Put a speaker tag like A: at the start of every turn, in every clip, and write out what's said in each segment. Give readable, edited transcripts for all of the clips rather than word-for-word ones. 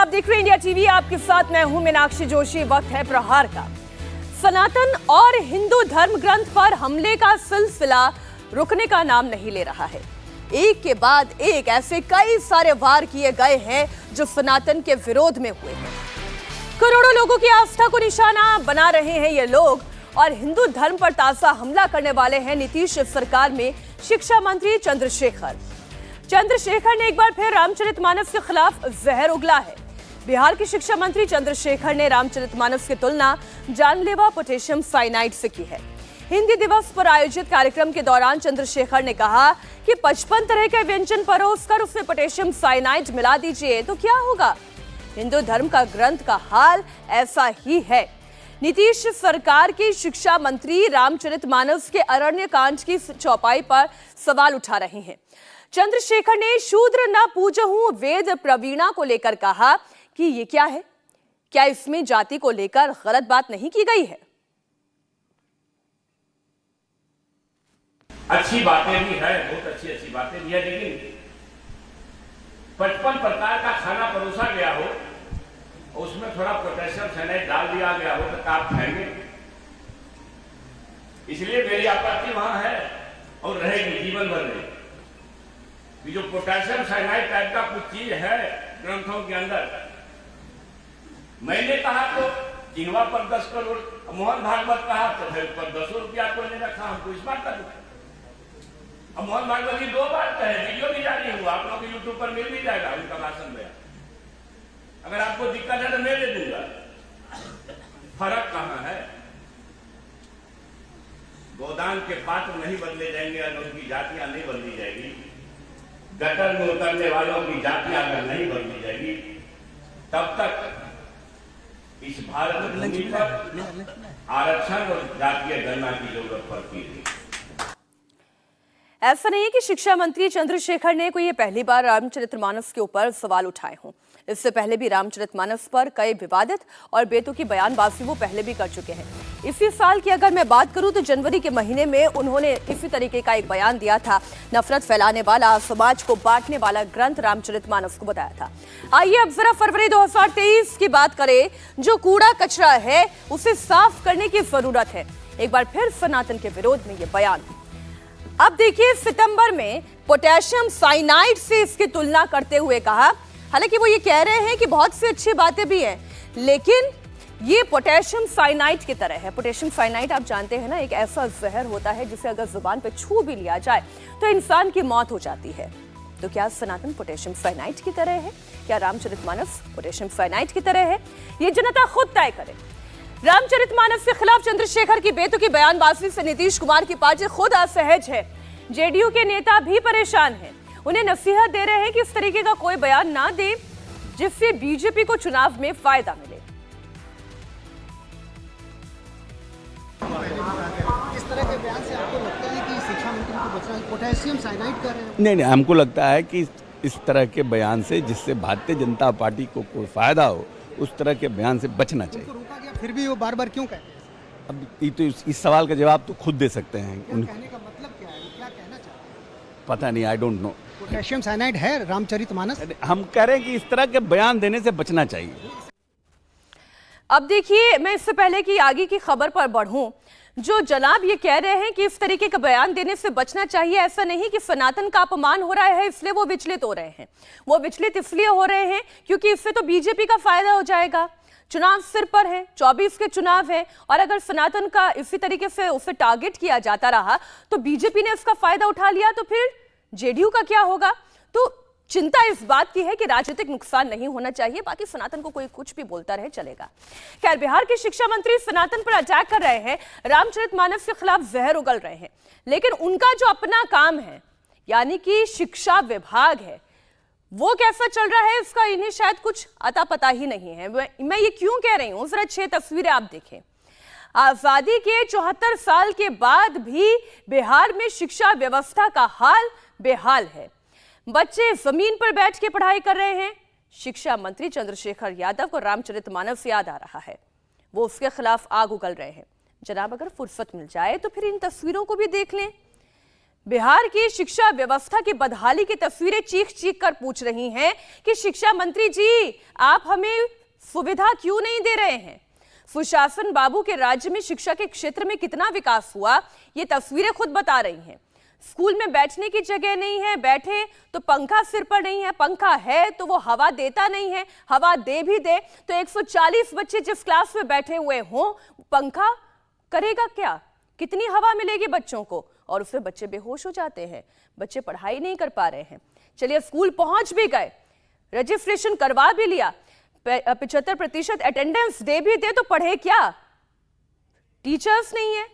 A: आप देख रहे हैं इंडिया टीवी। आपके साथ मैं हूं मीनाक्षी जोशी। वक्त है प्रहार का। सनातन और हिंदू धर्म ग्रंथ पर हमले का सिलसिला रुकने का नाम नहीं ले रहा है। एक के बाद एक ऐसे कई सारे वार किए गए हैं जो सनातन के विरोध में हुए हैं। करोड़ों लोगों की आस्था को निशाना बना रहे हैं ये लोग। और हिंदू धर्म पर ताजा हमला करने वाले हैं नीतीश सरकार में शिक्षा मंत्री चंद्रशेखर ने एक बार फिर रामचरितमानस के खिलाफ जहर उगला है। बिहार के शिक्षा मंत्री चंद्रशेखर ने रामचरितमानस की तुलना जानलेवा पोटेशियम साइनाइड से की है। हिंदी दिवस पर आयोजित कार्यक्रम के दौरान चंद्रशेखर ने कहा कि 55 तरह के व्यंजन परोसकर उसमें पोटेशियम साइनाइड मिला दीजिए तो क्या होगा। हिंदू धर्म का ग्रंथ का हाल ऐसा ही है। नीतीश सरकार की शिक्षा मंत्री रामचरितमानस के अरण्य कांड की चौपाई पर सवाल उठा रहे हैं। चंद्रशेखर ने शूद्र न पूजहूं वेद प्रवीणा को लेकर कहा कि ये क्या है, क्या इसमें जाति को लेकर गलत बात नहीं की गई है।
B: अच्छी बातें भी है, बहुत अच्छी बातें भी है, लेकिन 55 प्रकार का खाना परोसा गया हो, उसमें थोड़ा पोटेशियम साइनाइड डाल दिया गया हो तो आप खाएंगे। इसलिए मेरी आपत्ति वहां है और रहेगी जीवन भर में। जो पोटेशियम साइनाइड टाइप का कुछ चीज है ग्रंथों के अंदर, मैंने कहा तो जिनवा पर 10 करोड़, मोहन भागवत कहा तो फिर पर 10 रुपया को ने रखा। हमको इस बात का अब मोहन भागवत की 2 बार कहे, वीडियो भी जारी हुआ, आप लोग यूट्यूब पर मिल भी जाएगा उनका भाषण में। अगर आपको दिक्कत है तो मैं दे दूंगा। फर्क कहां है? गोदान के पात्र नहीं बदले जाएंगे और उनकी जातियां नहीं बदली जाएगी। गटर में उतरने वालों की जातियां अगर नहीं बदली जाएगी तब तक इस भारत भूमि पर आरक्षण और जातीय गणना की जरूरत पड़ती है।
A: ऐसा नहीं है कि शिक्षा मंत्री चंद्रशेखर ने कोई ये पहली बार रामचरितमानस के ऊपर सवाल उठाए हों। इससे पहले भी रामचरितमानस पर कई विवादित और बेतुकी बयानबाजी वो पहले भी कर चुके हैं। इसी साल की अगर मैं बात करूं तो जनवरी के महीने में उन्होंने इसी तरीके का एक बयान दिया था। नफरत फैलाने वाला, समाज को बांटने वाला ग्रंथ रामचरितमानस को बताया था। आइए अब जरा फरवरी 2023 की बात करें। जो कूड़ा कचरा है उसे साफ करने की जरूरत है। एक बार फिर सनातन के विरोध में ये बयान। अब देखिए, सितंबर में पोटेशियम साइनाइड से इसकी तुलना करते हुए कहा, हालांकि वो ये कह रहे हैं कि बहुत सी अच्छी बातें भी हैं, लेकिन ये पोटेशियम साइनाइड की तरह है। पोटेशियम साइनाइड आप जानते हैं ना, एक ऐसा जहर होता है जिसे अगर जुबान पे छू भी लिया जाए तो इंसान की मौत हो जाती है। तो क्या सनातन पोटेशियम साइनाइड की तरह है? क्या रामचरितमानस पोटेशियम साइनाइड की तरह है? ये जनता खुद तय करे। रामचरितमानस के खिलाफ चंद्रशेखर की बेतुकी बयानबाजी से नीतीश कुमार की पार्टी खुद असहज है। जेडीयू के नेता भी परेशान हैं। उन्हें नसीहत दे रहे हैं कि इस तरीके का कोई बयान ना दे जिससे बीजेपी को चुनाव में फायदा मिले।
C: इस तरह के बयान से आपको लगता है कि शिक्षा मंत्री को बचना पोटेशियम साइनाइड कर रहे हैं?
D: नहीं, हमको लगता है कि इस तरह के बयान से जिससे भारतीय जनता पार्टी को कोई फायदा हो, उस तरह के बयान से बचना चाहिए।
C: उनको रोका गया, फिर भी वो बार-बार क्यों कहते हैं?
D: अब ये तो इस सवाल का जवाब तो खुद दे सकते हैं।
C: कहने का मतलब क्या है? क्या कहना चाहते हैं?
D: पता नहीं, I don't know.
C: Potassium cyanide है रामचरितमानस?
D: हम कह रहे हैं कि इस तरह के बयान देने से बचना चाहिए।
A: अब देखिए, मैं इससे पहले कि आगे की खबर पर बढ़ूं, जो जनाब ये कह रहे हैं कि इस तरीके का बयान देने से बचना चाहिए, ऐसा नहीं कि सनातन का अपमान हो रहा है इसलिए वो विचलित हो रहे हैं। वो विचलित इसलिए हो रहे हैं क्योंकि इससे तो बीजेपी का फायदा हो जाएगा। चुनाव सिर पर है, 24 के चुनाव है, और अगर सनातन का इसी तरीके से उसे टारगेट किया जाता रहा तो बीजेपी ने इसका फायदा उठा लिया तो फिर जेडीयू का क्या होगा। तो चिंता इस बात की है कि राजनीतिक नुकसान नहीं होना चाहिए, बाकी सनातन को कोई कुछ भी बोलता रहे चलेगा। खैर, बिहार के शिक्षा मंत्री सनातन पर अटैक कर रहे हैं, रामचरितमानस के खिलाफ जहर उगल रहे हैं, लेकिन उनका जो अपना काम है यानी कि शिक्षा विभाग है, वो कैसा चल रहा है इसका इन्हें शायद कुछ अता पता ही नहीं है। मैं ये क्यों कह रही हूं, जरा 6 तस्वीरें आप देखें। आजादी के 74 साल के बाद भी बिहार में शिक्षा व्यवस्था का हाल बेहाल है। बच्चे जमीन पर बैठ के पढ़ाई कर रहे हैं। शिक्षा मंत्री चंद्रशेखर यादव को रामचरितमानस याद आ रहा है, वो उसके खिलाफ आग उगल रहे हैं। जनाब, अगर फुर्सत मिल जाए तो फिर इन तस्वीरों को भी देख लें। बिहार की शिक्षा व्यवस्था की बदहाली की तस्वीरें चीख चीख कर पूछ रही हैं कि शिक्षा मंत्री जी, आप हमें सुविधा क्यों नहीं दे रहे हैं। सुशासन बाबू के राज्य में शिक्षा के क्षेत्र में कितना विकास हुआ, ये तस्वीरें खुद बता रही हैं। स्कूल में बैठने की जगह नहीं है, बैठे तो पंखा सिर पर नहीं है, पंखा है तो वो हवा देता नहीं है, हवा दे भी दे तो 140 बच्चे जिस क्लास में बैठे हुए हों, पंखा करेगा क्या, कितनी हवा मिलेगी बच्चों को, और उसमें बच्चे बेहोश हो जाते हैं, बच्चे पढ़ाई नहीं कर पा रहे हैं। चलिए स्कूल पहुंच भी गए, रजिस्ट्रेशन करवा भी लिया, 75% अटेंडेंस दे भी दे तो पढ़े क्या, टीचर्स नहीं है।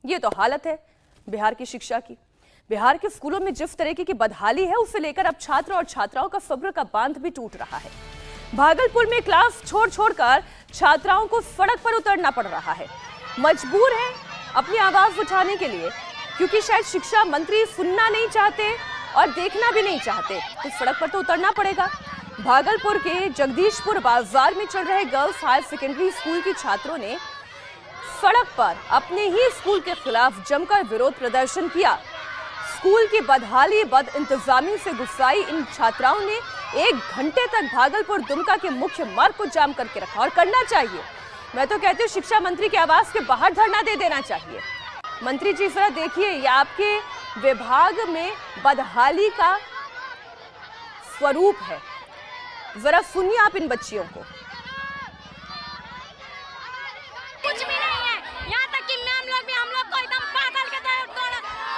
A: ये तो हालत है बिहार की शिक्षा की। बिहार के स्कूलों में जिस तरीके की बदहाली है, उसे लेकर अब छात्र और छात्राओं का सब्र का बांध भी टूट रहा है। भागलपुर में क्लास छोड़ छोड़कर छात्राओं को सड़क पर उतरना पड़ रहा है, मजबूर हैं अपनी आवाज उठाने के लिए, क्योंकि शायद शिक्षा मंत्री सुनना नहीं चाहते और देखना भी नहीं चाहते, तो सड़क पर तो उतरना पड़ेगा। भागलपुर के जगदीशपुर बाजार में चल रहे गर्ल्स हायर सेकेंडरी स्कूल के छात्रों ने सड़क पर अपने ही स्कूल के खिलाफ जमकर विरोध प्रदर्शन किया। स्कूल की बदहाली, बद इंतजामी से गुस्साई इन छात्राओं ने 1 घंटे तक भागलपुर दुमका के मुख्य मार्ग को जाम करके रखा, और करना चाहिए। मैं तो कहती हूँ शिक्षा मंत्री के आवास के बाहर धरना दे देना चाहिए। मंत्री जी जरा देखिए, ये आपके विभाग में बदहाली का स्वरूप है, जरा सुनिए आप इन बच्चियों को।
E: कुछ भी नहीं है, यहाँ तक कि मैम लोग भी हम लोग को एकदम पागल के तरह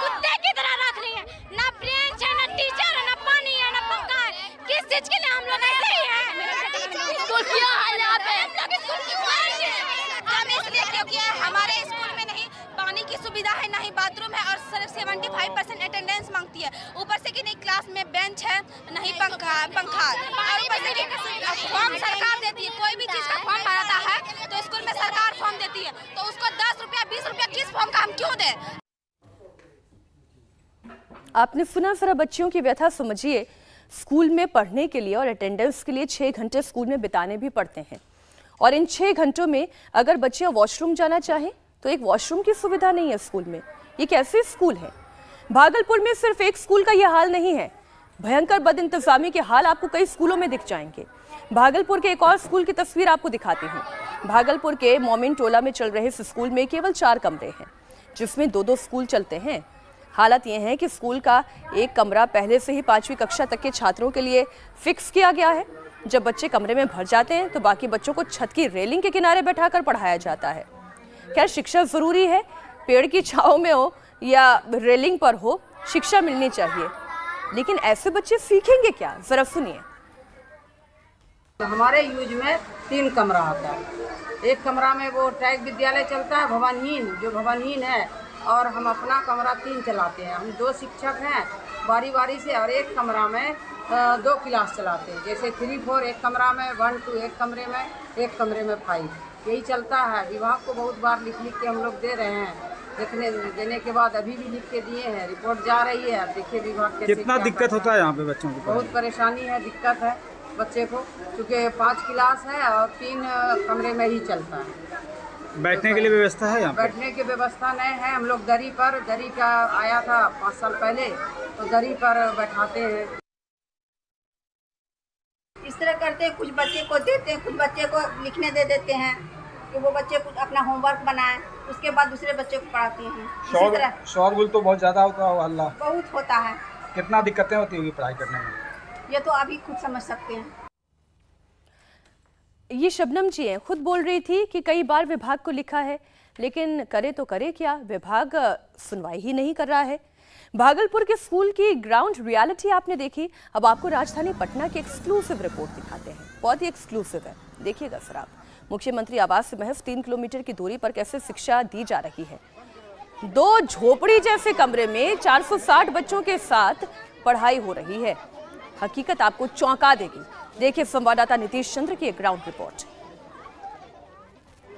E: कुत्ते की तरह रख रही है। ना बेंच है, ना टीचर है, ना पानी है, ना पंखा है। किस चीज के लिए हम लोग ऐसे ही हैं? स्कूल क्यों है यहाँ पे? हम लोग स्कूल क्यों आएंगे? हम इसलिए क्योंकि हमारे स्कूल में नहीं पानी की सुविधा है, ना ही बाथरूम है, और सिर्फ 75% अटेंडेंस मांगती है। ऊपर से कि नहीं क्लास में बेंच है, नहीं पंखा और ऊपर से फॉर्म सरकार देती है। कोई भी चीज का फॉर्म भराता है तो स्कूल में सरकार फॉर्म देती है, तो उसको 10 रुपया 20 रुपया किस फॉर्म का हम क्यों दें?
A: आपने सुना, जरा बच्चियों की व्यथा समझिए। स्कूल में पढ़ने के लिए और अटेंडेंस के लिए 6 घंटे स्कूल में बिताने भी पड़ते हैं, और इन 6 घंटों में अगर बच्चे वॉशरूम जाना चाहें तो एक वॉशरूम की सुविधा नहीं है स्कूल में। ये कैसे स्कूल है? भागलपुर में सिर्फ एक स्कूल का यह हाल नहीं है, भयंकर बदइंतजामी के हाल आपको कई स्कूलों में दिख जाएंगे। भागलपुर के एक और स्कूल की तस्वीर आपको दिखाती हूँ। भागलपुर के मोमिन टोला में चल रहे इस स्कूल में केवल 4 कमरे हैं, जिसमें 2-2 स्कूल चलते हैं। हालत यह है कि स्कूल का एक कमरा पहले से ही 5वीं कक्षा तक के छात्रों के लिए फिक्स किया गया है। जब बच्चे कमरे में भर जाते हैं तो बाकी बच्चों को छत की रेलिंग के किनारे बैठाकर पढ़ाया जाता है। क्या शिक्षा जरूरी है? पेड़ की छांव में हो या रेलिंग पर हो, शिक्षा मिलनी चाहिए, लेकिन ऐसे बच्चे सीखेंगे क्या? जरा सुनिए।
F: हमारे यूज में 3 कमरा आता है। एक कमरा में वो टैग विद्यालय चलता है, भवनहीन है, और हम अपना कमरा 3 चलाते हैं। हम 2 शिक्षक हैं बारी बारी से, और एक कमरा में 2 क्लास चलाते हैं, जैसे 3-4 एक कमरा में, 1-2 एक कमरे में 5, यही चलता है। विभाग को बहुत बार लिख के हम लोग दे रहे हैं, देने के बाद अभी भी लिख के दिए हैं, रिपोर्ट जा रही है। अब देखिए विभाग कैसे
G: कितना दिक्कत होता है यहाँ पे बच्चों को?
F: बहुत परेशानी है, दिक्कत है बच्चे को, क्योंकि 5 क्लास है और 3 कमरे में ही चलता है।
G: बैठने के लिए व्यवस्था है यहाँ पे?
F: बैठने की व्यवस्था नहीं है। हम लोग दरी का आया था 5 साल पहले, तो दरी पर बैठाते हैं।
H: इस तरह करते हैं, कुछ बच्चे को देते हैं, कुछ बच्चे को लिखने दे देते हैं कि वो बच्चे कुछ अपना होमवर्क बनाएं, उसके बाद दूसरे बच्चे को पढ़ाते हैं।
G: शोरगुल तो बहुत ज़्यादा होता है, हल्ला
H: बहुत होता है।
G: कितना दिक्कतें होती होगी पढ़ाई करने में?
H: ये तो अभी खुद समझ सकते हैं।
A: ये शबनम जी हैं, खुद बोल रही थी कि कई बार विभाग को लिखा है, लेकिन करे तो करे क्या, विभाग सुनवाई ही नहीं कर रहा है। भागलपुर के स्कूल की ग्राउंड रियलिटी आपने देखी। अब आपको राजधानी पटना की एक्सक्लूसिव रिपोर्ट दिखाते हैं, बहुत ही एक्सक्लूसिव है, देखिएगा सर आप। मुख्यमंत्री आवास से महज 3 किलोमीटर की दूरी पर कैसे शिक्षा दी जा रही है। 2 झोपड़ी जैसे कमरे में 460 बच्चों के साथ पढ़ाई हो रही है। हकीकत आपको चौंका देगी। देखिए संवाददाता नीतीश चंद्र की एक ग्राउंड रिपोर्ट।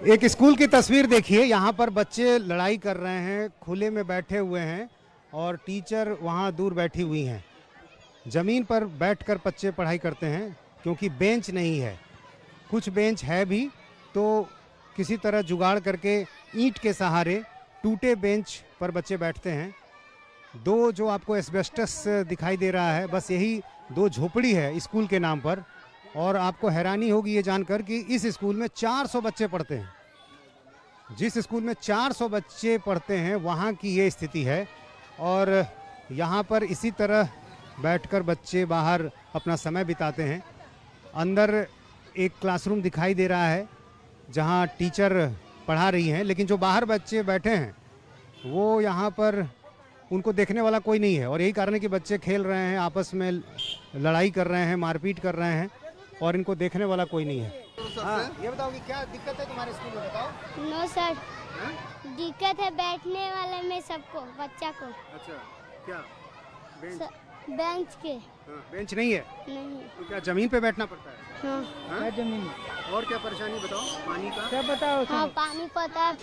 C: एक स्कूल की तस्वीर देखिए, यहाँ पर बच्चे लड़ाई कर रहे हैं, खुले में बैठे हुए हैं, और टीचर वहाँ दूर बैठी हुई हैं। ज़मीन पर बैठकर बच्चे पढ़ाई करते हैं, क्योंकि बेंच नहीं है। कुछ बेंच है भी तो किसी तरह जुगाड़ करके ईंट के सहारे टूटे बेंच पर बच्चे बैठते हैं। दो जो आपको एस्बेस्टस दिखाई दे रहा है, बस यही दो झोपड़ी है स्कूल के नाम पर। और आपको हैरानी होगी ये जानकर कि इस स्कूल में 400 बच्चे पढ़ते हैं। जिस स्कूल में 400 बच्चे पढ़ते हैं वहाँ की ये स्थिति है। और यहाँ पर इसी तरह बैठकर बच्चे बाहर अपना समय बिताते हैं। अंदर एक क्लासरूम दिखाई दे रहा है जहाँ टीचर पढ़ा रही हैं, लेकिन जो बाहर बच्चे बैठे हैं वो यहाँ पर उनको देखने वाला कोई नहीं है। और यही कारण है कि बच्चे खेल रहे हैं, आपस में लड़ाई कर रहे हैं, मारपीट कर रहे हैं और इनको देखने वाला कोई नहीं है। हाँ, ये बताओ कि क्या दिक्कत है तुम्हारे स्कूल में, बताओ।
E: नो सर, दिक्कत है बैठने वाले में सबको, बच्चा को।
C: अच्छा, क्या
E: बेंच के?
C: बेंच नहीं है?
E: नहीं।
C: तो क्या जमीन पे बैठना पड़ता है?
E: हाँ।
C: जमीन। और क्या परेशानी बताओ? पानी का क्या बताओ?
E: हाँ, पानी पता है,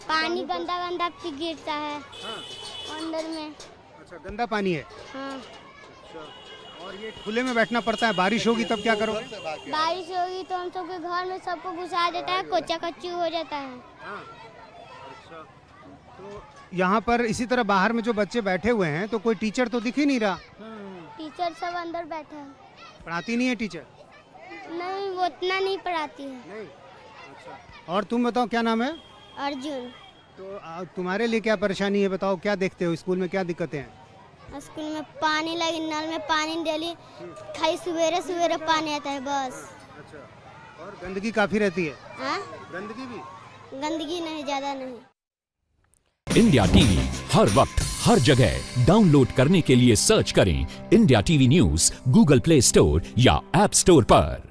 E: पानी गंदा गंदा गिरता है अंदर में।
C: अच्छा, गंदा पानी है।
E: हाँ।
C: अच्छा, और ये खुले में बैठना पड़ता है। बारिश होगी तब क्या करोगे?
E: बारिश होगी तो हम सबके घर में सबको घुसा देता है, कोचा कच्ची हो जाता है।
C: अच्छा, तो यहाँ पर इसी तरह बाहर में जो बच्चे बैठे हुए हैं तो कोई टीचर तो दिख ही नहीं रहा।
E: टीचर सब अंदर बैठा है।
C: पढ़ाती नहीं है टीचर?
E: नहीं, वो उतना नहीं पढ़ाती है।
C: नहीं। अच्छा, और तुम बताओ क्या नाम है?
E: अर्जुन।
C: तो तुम्हारे लिए क्या परेशानी है बताओ, क्या देखते हो स्कूल में, क्या दिक्कतें हैं?
E: स्कूल में पानी लगी, नल में पानी डेली खाली सवेरे सवेरे पानी आता है बस।
C: अच्छा, और गंदगी काफी रहती है?
E: हाँ?
C: गंदगी भी?
E: गंदगी नहीं, ज्यादा नहीं।
I: इंडिया टीवी हर वक्त हर जगह डाउनलोड करने के लिए सर्च करें India TV news Google play store या ऐप स्टोर पर।